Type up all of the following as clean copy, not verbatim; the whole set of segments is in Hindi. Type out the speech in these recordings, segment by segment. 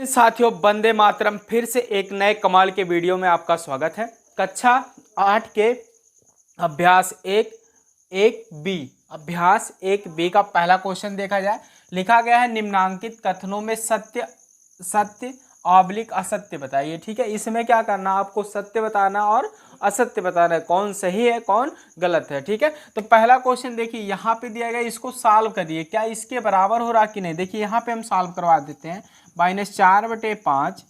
साथियों, वंदे मातरम। फिर से एक नए कमाल के वीडियो में आपका स्वागत है। कक्षा 8 के अभ्यास 1 बी का पहला क्वेश्चन देखा जाए। लिखा गया है निम्नांकित कथनों में सत्य असत्य बताइए। ठीक है, इसमें क्या करना, आपको सत्य बताना और असत्य बताना है, कौन सही है कौन गलत है। ठीक है, तो पहला क्वेश्चन देखिए यहाँ पे दिया गया, इसको सॉल्व करिए। क्या इसके बराबर हो रहा कि नहीं, देखिए यहाँ पे हम सॉल्व करवा देते हैं। -4/5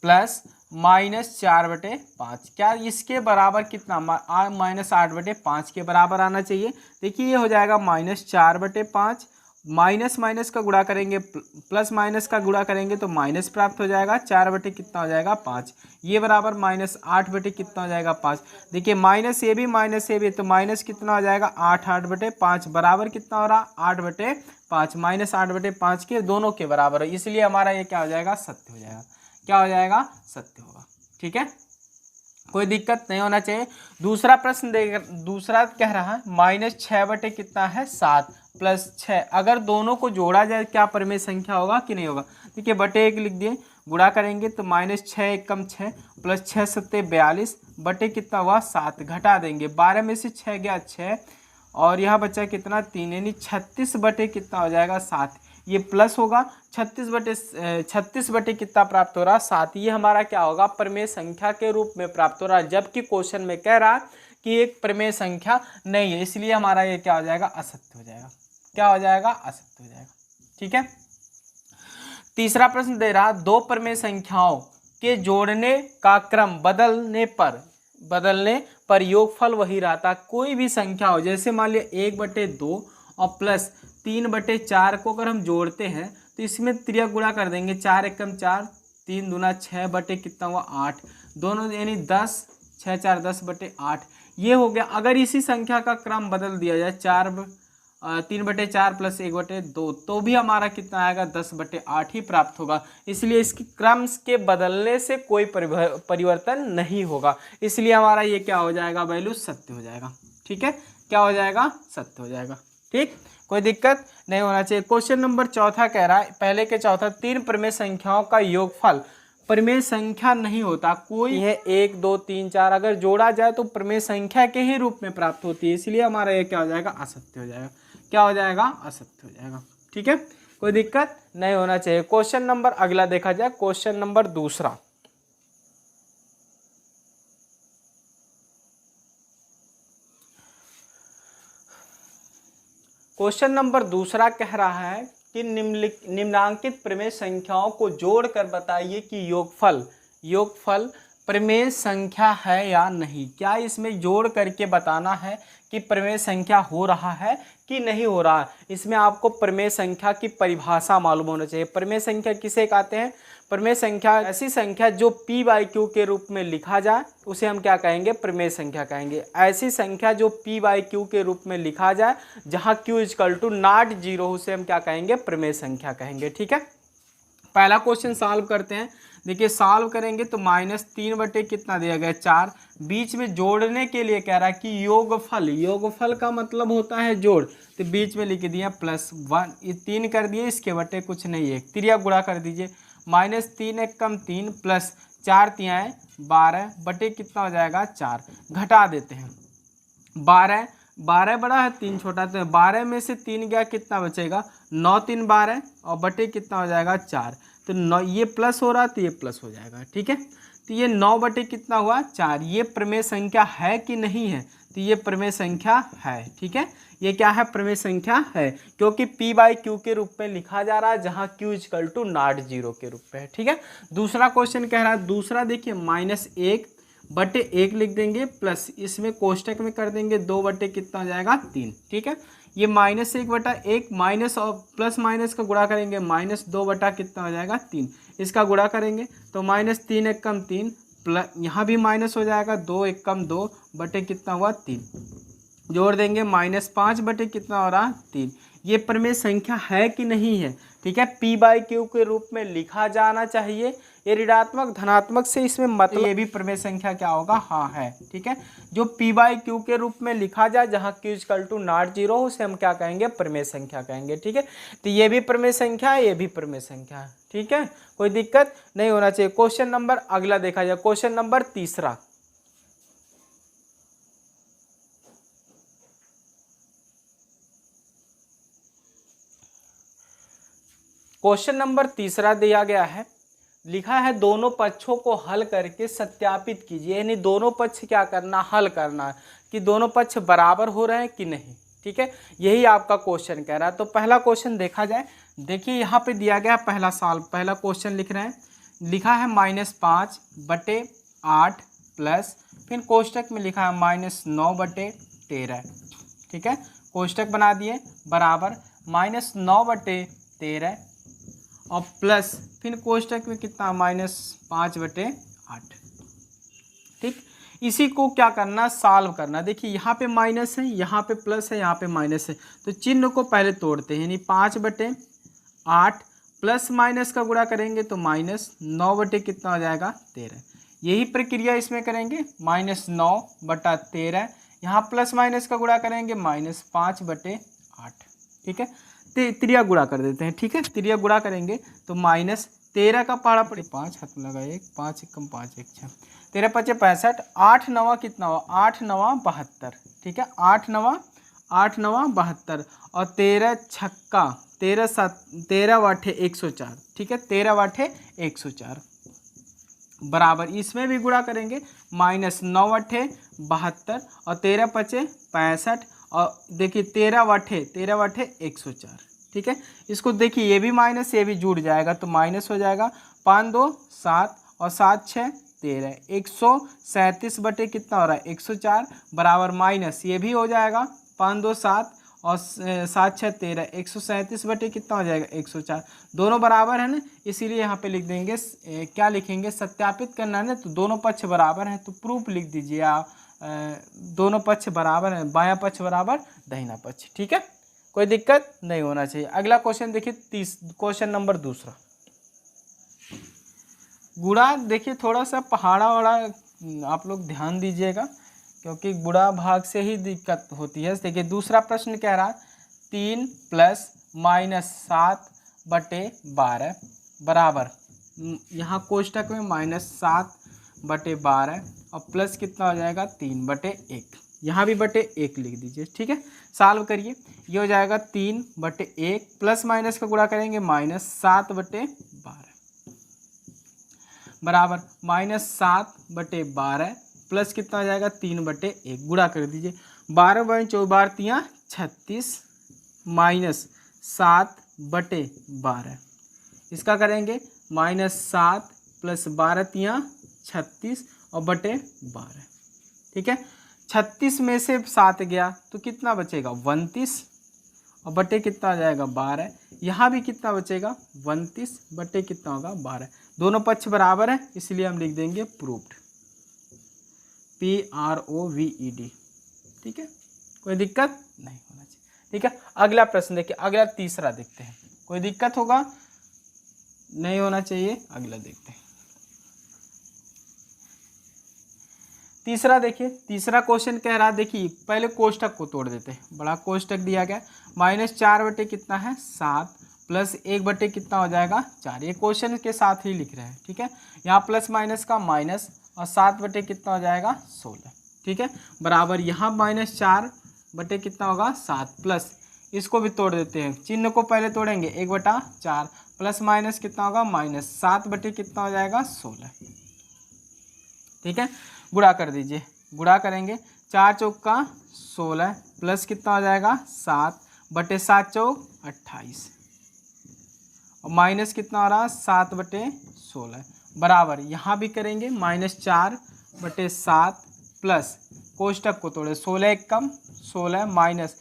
प्लस -4/5, क्या इसके बराबर कितना, -8/5 के बराबर आना चाहिए। देखिए ये हो जाएगा -4/5, माइनस माइनस का गुणा करेंगे प्लस माइनस का गुणा करेंगे तो माइनस प्राप्त हो जाएगा। 4 कितना हो जाएगा 5, ये बराबर -8 कितना हो जाएगा 5। देखिए माइनस ये भी तो माइनस कितना हो जाएगा 8/5 बराबर कितना हो रहा 8/5, -8/5 के दोनों के बराबर है, इसलिए हमारा ये क्या हो जाएगा सत्य हो जाएगा। क्या हो जाएगा सत्य होगा। ठीक है, कोई दिक्कत नहीं होना चाहिए। दूसरा प्रश्न दूसरा कह रहा है -6 कितना है 7 प्लस 6, अगर दोनों को जोड़ा जाए क्या परिमेय संख्या होगा कि नहीं होगा। देखिए /1 लिख दिए, गुणा करेंगे तो -6 एकम 6 प्लस 6 सत्ते 42 बटे कितना हुआ 7, घटा देंगे 12 में से 6 गया 6 और यहाँ बचा कितना 3, यानी 36 बटे कितना हो जाएगा 7, ये प्लस होगा 36 बटे कितना प्राप्त हो रहा 7, ये हमारा क्या होगा परिमेय संख्या के रूप में प्राप्त हो रहा है। जबकि क्वेश्चन में कह रहा है कि एक परिमेय संख्या नहीं है, इसलिए हमारा ये क्या हो जाएगा असत्य हो जाएगा। क्या हो जाएगा असत्य हो जाएगा। ठीक है, तीसरा प्रश्न दे रहा, दो परिमेय संख्याओं के जोड़ने का क्रम बदलने पर योगफल वही रहता। कोई भी संख्या हो, जैसे मान लिया 1/2 और प्लस 3/4 को अगर हम जोड़ते हैं तो इसमें त्रिया गुणा कर देंगे, 4 एकम 4 3 दूना 6 बटे कितना हुआ 8, दोनों यानी 10 6 4 10/8, ये हो गया। अगर इसी संख्या का क्रम बदल दिया जाए 3/4 प्लस 1/2 तो भी हमारा कितना आएगा 10/8 ही प्राप्त होगा। इसलिए इसके क्रम के बदलने से कोई परिवर्तन नहीं होगा, इसलिए हमारा ये क्या हो जाएगा वैल्यू सत्य हो जाएगा। ठीक है, क्या हो जाएगा सत्य हो जाएगा। ठीक, कोई दिक्कत नहीं होना चाहिए। क्वेश्चन नंबर चौथा कह रहा है, पहले के चौथा, तीन परिमेय संख्याओं का योगफल परिमेय संख्या नहीं होता। कोई है 1 2 3 4 अगर जोड़ा जाए तो परिमेय संख्या के ही रूप में प्राप्त होती है, इसलिए हमारा ये क्या हो जाएगा असत्य हो जाएगा। क्या हो जाएगा असत्य हो जाएगा। ठीक है, कोई दिक्कत नहीं होना चाहिए। क्वेश्चन नंबर अगला देखा जाए, क्वेश्चन नंबर दूसरा। क्वेश्चन नंबर दूसरा कह रहा है कि निम्नांकित परिमेय संख्याओं को जोड़कर बताइए कि योगफल परिमेय संख्या है या नहीं। क्या इसमें जोड़ करके बताना है कि परिमेय संख्या हो रहा है कि नहीं हो रहा है। इसमें आपको परिमेय संख्या की परिभाषा मालूम होना चाहिए। परिमेय संख्या किसे कहते हैं, परिमेय संख्या ऐसी संख्या जो p/q के रूप में लिखा जाए उसे हम क्या कहेंगे परिमेय संख्या कहेंगे। ऐसी संख्या जो p/q के रूप में लिखा जाए जहां q ≠ 0 उसे हम क्या कहेंगे परिमेय संख्या कहेंगे। ठीक है, पहला क्वेश्चन सॉल्व करते हैं। देखिए सॉल्व करेंगे तो -3 बटे कितना दिया गया 4, बीच में जोड़ने के लिए कह रहा है कि योगफल का मतलब होता है जोड़, तो बीच में लिख दिया +1, ये 3 कर दिए, इसके बटे कुछ नहीं है, त्रिया गुणा कर दीजिए, -3 एकम 3 प्लस 4 तियाएँ 12 बटे कितना हो जाएगा 4, घटा देते हैं 12 बड़ा है 3 छोटा, तो 12 में से 3 गया कितना बचेगा 9 3 12 और बटे कितना हो जाएगा 4, तो 9 ये प्लस हो रहा तो ये प्लस हो जाएगा। ठीक है, तो ये 9 बटे कितना हुआ 4, ये परिमेय संख्या है कि नहीं है, तो ये परिमेय संख्या है। ठीक है, ये क्या है परिमेय संख्या है, क्योंकि p/q के रूप में लिखा जा रहा है जहां q = 0 के रूप में है। ठीक है, दूसरा क्वेश्चन कह रहा है, दूसरा देखिए -1/1 लिख देंगे प्लस इसमें कोष्टक में कर देंगे 2 बटे कितना हो जाएगा 3। ठीक है, ये -1/1 माइनस और प्लस माइनस का गुणा करेंगे -2 बटा कितना हो जाएगा 3, इसका गुणा करेंगे तो -3 एकम 3 प्लस यहाँ भी माइनस हो जाएगा 2 एकम 2 बटे कितना हुआ 3, जोड़ देंगे -5 बटे कितना हो रहा 3। ये परिमेय संख्या है कि नहीं है। ठीक है, p/q के रूप में लिखा जाना चाहिए, ये ऋणात्मक धनात्मक से इसमें मतलब ये भी प्रमेय संख्या क्या होगा, हाँ है। ठीक है, जो p/q के रूप में लिखा जाए जहाँ q = नॉट जीरो उसे हम क्या कहेंगे, प्रमेय संख्या कहेंगे। ठीक है, तो ये भी प्रमेय संख्या है, ये भी प्रमेय संख्या है। ठीक है, कोई दिक्कत नहीं होना चाहिए। क्वेश्चन नंबर अगला देखा जाए, क्वेश्चन नंबर तीसरा। क्वेश्चन नंबर तीसरा दिया गया है, लिखा है दोनों पक्षों को हल करके सत्यापित कीजिए। यानी दोनों पक्ष क्या करना, हल करना है कि दोनों पक्ष बराबर हो रहे हैं कि नहीं। ठीक है, यही आपका क्वेश्चन कह रहा है। तो पहला क्वेश्चन देखा जाए, देखिए यहाँ पे दिया गया पहला पहला क्वेश्चन लिख रहे हैं, लिखा है -5/8 प्लस, फिर कोष्टक में लिखा है -9/13। ठीक है, कोष्टक बना दिए बराबर -9/13 और प्लस फिर कोष्टक में कितना -5/8। ठीक, इसी को क्या करना, सॉल्व करना। देखिए यहाँ पे माइनस है, यहाँ पे प्लस है, यहाँ पे माइनस है, तो चिन्ह को पहले तोड़ते हैं। यानी 5/8 प्लस माइनस का गुणा करेंगे तो -9 कितना हो जाएगा 13। यही प्रक्रिया इसमें करेंगे, -9/13, यहाँ प्लस माइनस का गुणा करेंगे -5/8। ठीक है, त्रिया गुणा कर देते हैं। ठीक है, त्रिया गुणा करेंगे तो -13 का पहाड़ा पड़े 5 हाथ में लगा 1, 5 × 5 = 6, 13 × 5 = 65, 8 × 9 कितना हुआ, 8 × 9 = 72। ठीक है, 8 × 9 = 72 और 13 छक्का 13 × 104। ठीक है, 13 × 104 बराबर, इसमें भी गुणा करेंगे -9/72 और 13 × 5 = 65 और देखिए 13 × 104। ठीक है, इसको देखिए ये भी माइनस ये भी जुड़ जाएगा तो माइनस हो जाएगा, 5 × 2 = 7 और 7 × 6 = 13, 137 कितना हो रहा है 104 बराबर माइनस ये भी हो जाएगा, 5 × 2 = 7 और 7 × 6 = 13, 137 कितना हो जाएगा 104, दोनों बराबर है ना, इसीलिए यहाँ पे लिख देंगे क्या लिखेंगे, सत्यापित करना है ना, तो दोनों पक्ष बराबर हैं तो प्रूफ लिख दीजिए आप, दोनों पक्ष बराबर हैं, बायां पक्ष बराबर दाहिना पक्ष। ठीक है, कोई दिक्कत नहीं होना चाहिए। अगला क्वेश्चन देखिए, क्वेश्चन नंबर दूसरा, गुणा। देखिए थोड़ा सा पहाड़ा वाड़ा आप लोग ध्यान दीजिएगा क्योंकि गुणा भाग से ही दिक्कत होती है। देखिए दूसरा प्रश्न कह रहा है 3 + -7/12 बराबर, यहाँ कोष्टक में -7/12 और प्लस कितना हो जाएगा 3/1, यहाँ भी /1 लिख दीजिए। ठीक है, सॉल्व करिए, ये हो जाएगा 3/1 प्लस माइनस का गुणा करेंगे -7/12 बराबर -7/12 प्लस कितना हो जाएगा 3/1, गुणा कर दीजिए, 12 × 4 = 36 -7/12, इसका करेंगे -7 + 12 × 36 और /12। ठीक है, 36 में से 7 गया तो कितना बचेगा 29 और बटे कितना आ जाएगा 12, यहाँ भी कितना बचेगा 29 बटे कितना होगा 12, दोनों पक्ष बराबर है इसलिए हम लिख देंगे प्रूव्ड, PROVED। ठीक है, कोई दिक्कत नहीं होना चाहिए। ठीक है, अगला प्रश्न देखिए, अगला तीसरा देखते हैं, कोई दिक्कत होगा नहीं होना चाहिए। अगला देखते हैं तीसरा, देखिए तीसरा क्वेश्चन कह रहा, देखिए पहले कोष्टक को तोड़ देते हैं, बड़ा कोष्टक दिया गया -4 बटे कितना है 7 प्लस 1 बटे कितना हो जाएगा 4, ये क्वेश्चन के साथ ही लिख रहे हैं। ठीक है, यहाँ प्लस माइनस का माइनस और 7 बटे कितना हो जाएगा 16। ठीक है, बराबर यहाँ -4 बटे कितना होगा 7 प्लस, इसको भी तोड़ देते हैं, चिन्ह को पहले तोड़ेंगे 1/4 प्लस माइनस कितना होगा -7 बटे कितना हो जाएगा 16। ठीक है, गुणा कर दीजिए, गुणा करेंगे 4 × 4 = 16 प्लस कितना हो जाएगा 7 बटे 7 × 4 = 28 और माइनस कितना हो रहा है 7 बटे 16 बराबर, यहाँ भी करेंगे -4 बटे 7 प्लस कोष्टक को तोड़े 16 × 1 = 16 माइनस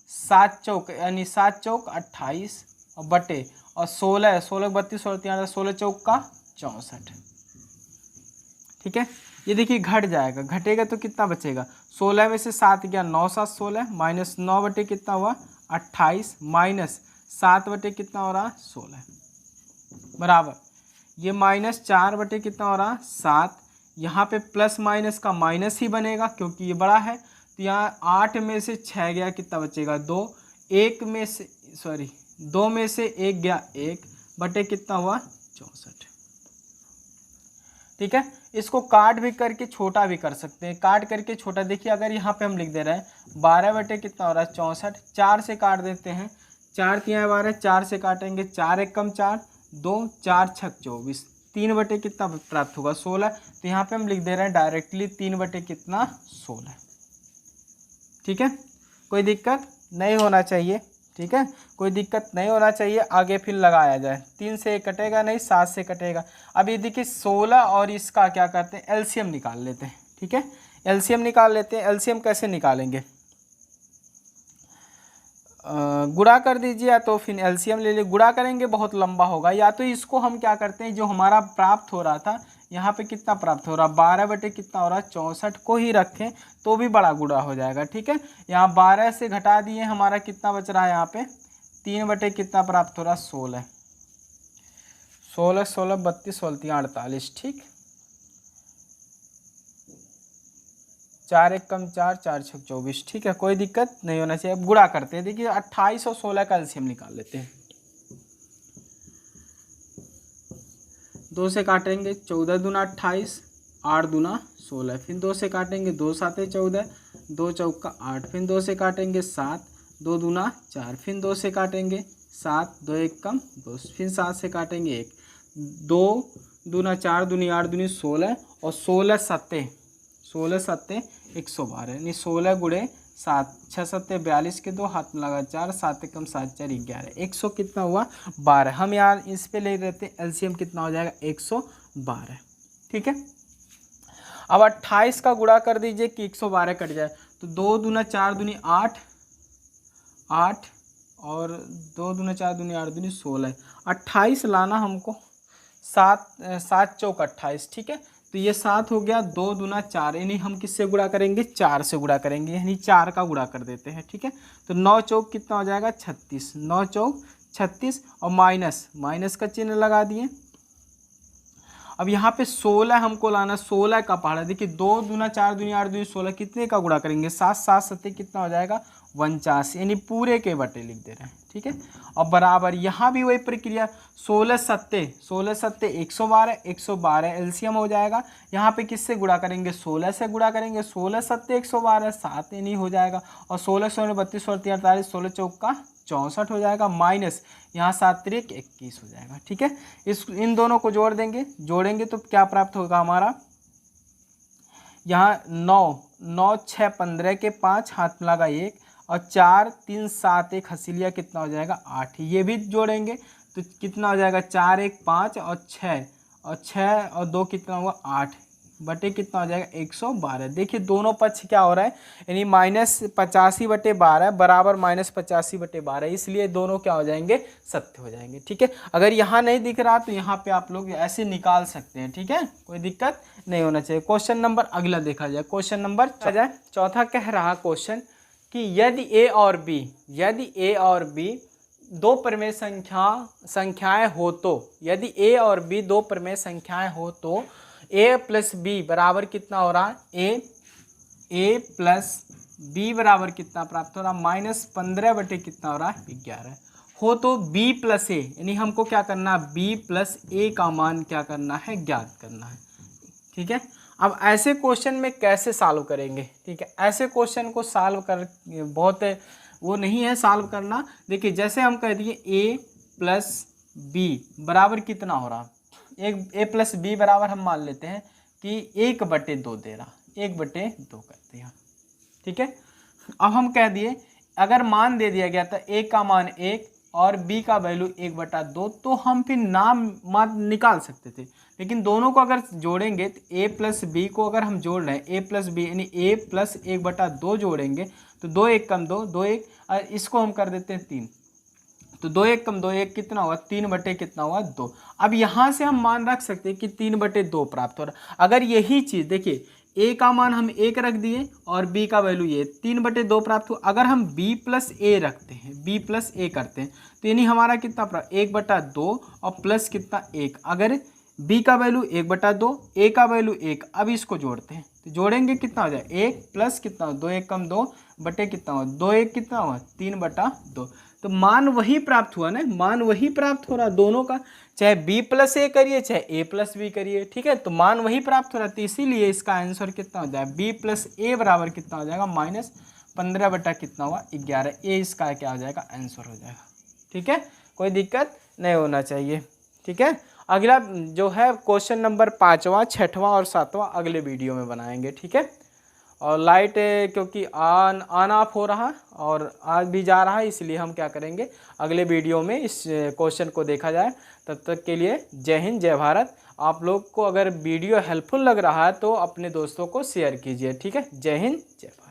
7 चौक यानी 7 चौक 28 और बटे और 16 32 16 16 चौक का 64। ठीक है, ये देखिए घट जाएगा, घटेगा तो कितना बचेगा 16 में से 7 गया 9 × 7 = 16 माइनस 9 बटे कितना हुआ 28 माइनस 7 बटे कितना हो रहा 16 बराबर, ये -4 बटे कितना हो रहा 7, यहाँ पे प्लस माइनस का माइनस ही बनेगा क्योंकि ये बड़ा है। तो यहाँ 8 में से 6 गया, कितना बचेगा 2, 1 में से 2 में से 1 गया 1 बटे कितना हुआ 64। ठीक है, इसको काट भी करके छोटा भी कर सकते हैं, काट करके छोटा। देखिए अगर यहाँ पे हम लिख दे रहे हैं 12 बटे कितना हो रहा है 64, 4 से काट देते हैं, 4 तिया 12, 4 से काटेंगे, 4 एक कम 4, 2 4 छक 24, 3 बटे कितना प्राप्त होगा 16। तो यहाँ पे हम लिख दे रहे हैं डायरेक्टली 3 बटे कितना 16। ठीक है, कोई दिक्कत नहीं होना चाहिए। ठीक है, कोई दिक्कत नहीं होना चाहिए। आगे फिर लगाया जाए, 3 से 1 कटेगा नहीं, 7 से कटेगा। अब ये देखिए 16 और इसका क्या करते हैं एलसीएम निकाल लेते हैं। ठीक है, एलसीएम निकाल लेते हैं। एलसीएम कैसे निकालेंगे, गुणा कर दीजिए या तो फिर एलसीएम ले लीजिए। गुणा करेंगे बहुत लंबा होगा, या तो इसको हम क्या करते हैं जो हमारा प्राप्त हो रहा था यहाँ पे कितना प्राप्त हो रहा 12 बटे कितना हो रहा 64 को ही रखें तो भी बड़ा गुणा हो जाएगा। ठीक है, यहाँ 12 से घटा दिए, हमारा कितना बच रहा है यहाँ पे 3 बटे कितना प्राप्त हो रहा 16, 16 16 32 16 48। ठीक, 4 एक कम 4, 4 छक 24। ठीक है, कोई दिक्कत नहीं होना चाहिए। अब गुणा करते हैं, देखिए 28 और 16 का एलसीएम निकाल लेते हैं। 2 से काटेंगे 14 दूना 28, 8 दूना 16, फिर 2 से काटेंगे 2 7 14, 2 चौका 8, फिर 2 से काटेंगे 7, 2 दूना 4, फिर 2 से काटेंगे 7, 2 एक कम 2, फिर 7 से काटेंगे 1, 2 दूना 4 दूनी 8 दूनी 16 और 16 सत्ते 112, यानी 16 गुणे 7, 6 7 42 के 2 हाथ में लगा 4, 7 कम 7 4 11, 100 कितना हुआ 12। हम यार इस पे ले लेते हैं एलसीएम कितना हो जाएगा 112। ठीक है, अब 28 का गुणा कर दीजिए कि 112 कट जाए, तो 2 दूना 4 दूनी 8 और 2 दूना 4 दूनी 8 दूनी 16, 28 लाना हमको, 7 चौक 28। ठीक है, तो ये 7 हो गया, 2 दूना 4, यानी हम किससे गुणा करेंगे 4 से गुणा करेंगे, यानी 4 का गुणा कर देते हैं। ठीक है, तो 9 चौक कितना हो जाएगा 36, 9 चौक 36 और माइनस का चिन्ह लगा दिए। अब यहाँ पे 16 हमको लाना, 16 का पहाड़ा। देखिए 2 दूना 4 दूनी 8 दूनी 16, कितने का गुणा करेंगे 7 7 7 कितना हो जाएगा 49, यानी पूरे के बटे लिख दे रहे हैं। ठीक है, और बराबर यहाँ भी वही प्रक्रिया, 16 सत्ते 112, 112 एलसीएम हो जाएगा। यहाँ पे किससे गुणा करेंगे 16 से गुणा करेंगे, 16 सत्ते 112 7 यानी हो जाएगा, और 16 16 32 48, 16 चौका 64 हो जाएगा, माइनस यहाँ 7 3 21 हो जाएगा। ठीक है, इन दोनों को जोड़ेंगे तो क्या प्राप्त होगा हमारा, यहाँ 9 6 15 के 5 हाथ में लगा 1 और 4 3 7 1 हसीलिया कितना हो जाएगा 8, ये भी जोड़ेंगे तो कितना हो जाएगा 4 1 5 और 6 और 2 कितना हुआ 8 बटे कितना हो जाएगा 112। देखिए दोनों पक्ष क्या हो रहा है, यानी -85/12 बराबर -85/12, इसलिए दोनों क्या हो जाएंगे सत्य हो जाएंगे। ठीक है, अगर यहाँ नहीं दिख रहा तो यहाँ पे आप लोग ऐसे निकाल सकते हैं। ठीक है, कोई दिक्कत नहीं होना चाहिए। क्वेश्चन नंबर अगला देखा जाए, क्वेश्चन नंबर चौथा कह रहा क्वेश्चन कि यदि ए और बी दो प्रमेय संख्याएं हो तो, यदि ए और बी दो प्रमेय संख्याएं हो तो ए प्लस बी बराबर कितना हो रहा है, ए प्लस बी बराबर कितना प्राप्त हो रहा है -15 बटे कितना हो रहा है 11 हो तो बी प्लस ए, यानी हमको क्या करना है बी प्लस ए का मान क्या करना है ज्ञात करना है। ठीक है, अब ऐसे क्वेश्चन में कैसे सॉल्व करेंगे। ठीक है, ऐसे क्वेश्चन को सॉल्व कर बहुत वो नहीं है सॉल्व करना। देखिए जैसे हम कह दिए ए प्लस बी बराबर कितना हो रहा, ए प्लस बी बराबर हम मान लेते हैं कि 1/2 दे रहा, 1/2 करते हैं। ठीक है, अब हम कह दिए अगर मान दे दिया गया था ए का मान 1 और बी का वैल्यू 1/2, तो हम फिर मान निकाल सकते थे। लेकिन दोनों को अगर जोड़ेंगे तो ए प्लस बी को अगर हम जोड़ रहे हैं, ए प्लस बी यानी ए प्लस 1/2 जोड़ेंगे तो 2 1 कम 2, 2 1, और इसको हम कर देते हैं 3, तो 2 1 कम 2 1 कितना हुआ 3 बटे कितना हुआ 2। अब यहाँ से हम मान रख सकते हैं कि 3/2 प्राप्त हो रहा। अगर यही चीज़ देखिए ए का मान हम 1 रख दिए और बी का वैल्यू ये 3/2 प्राप्त हुआ। अगर हम b प्लस ए रखते हैं, b प्लस ए करते हैं तो यानी हमारा कितना प्राप्त 1/2 और प्लस कितना 1। अगर बी का वैल्यू 1/2, ए का वैल्यू 1। अब इसको जोड़ते हैं तो जोड़ेंगे कितना हो जाए 1 प्लस कितना हो 2 1 कम 2 बटे कितना हो 2 1 कितना हुआ 3/2। तो मान वही प्राप्त हुआ ना, मान वही प्राप्त हो रहा दोनों का, चाहे b प्लस ए करिए चाहे a प्लस बी करिए, ठीक है, तो मान वही प्राप्त हो रहा है। तो इसीलिए इसका आंसर कितना हो जाएगा b प्लस ए बराबर कितना हो जाएगा -15 बटा कितना हुआ 11। ये इसका क्या हो जाएगा आंसर हो जाएगा। ठीक है, कोई दिक्कत नहीं होना चाहिए। ठीक है, अगला जो है क्वेश्चन नंबर 5वां 6वां और 7वां अगले वीडियो में बनाएंगे। ठीक है, और लाइट क्योंकि ऑन ऑफ हो रहा और आज भी जा रहा है, इसलिए हम क्या करेंगे अगले वीडियो में इस क्वेश्चन को देखा जाए। तब तक के लिए जय हिंद जय भारत। आप लोग को अगर वीडियो हेल्पफुल लग रहा है तो अपने दोस्तों को शेयर कीजिए। ठीक है, जय हिंद जय भारत।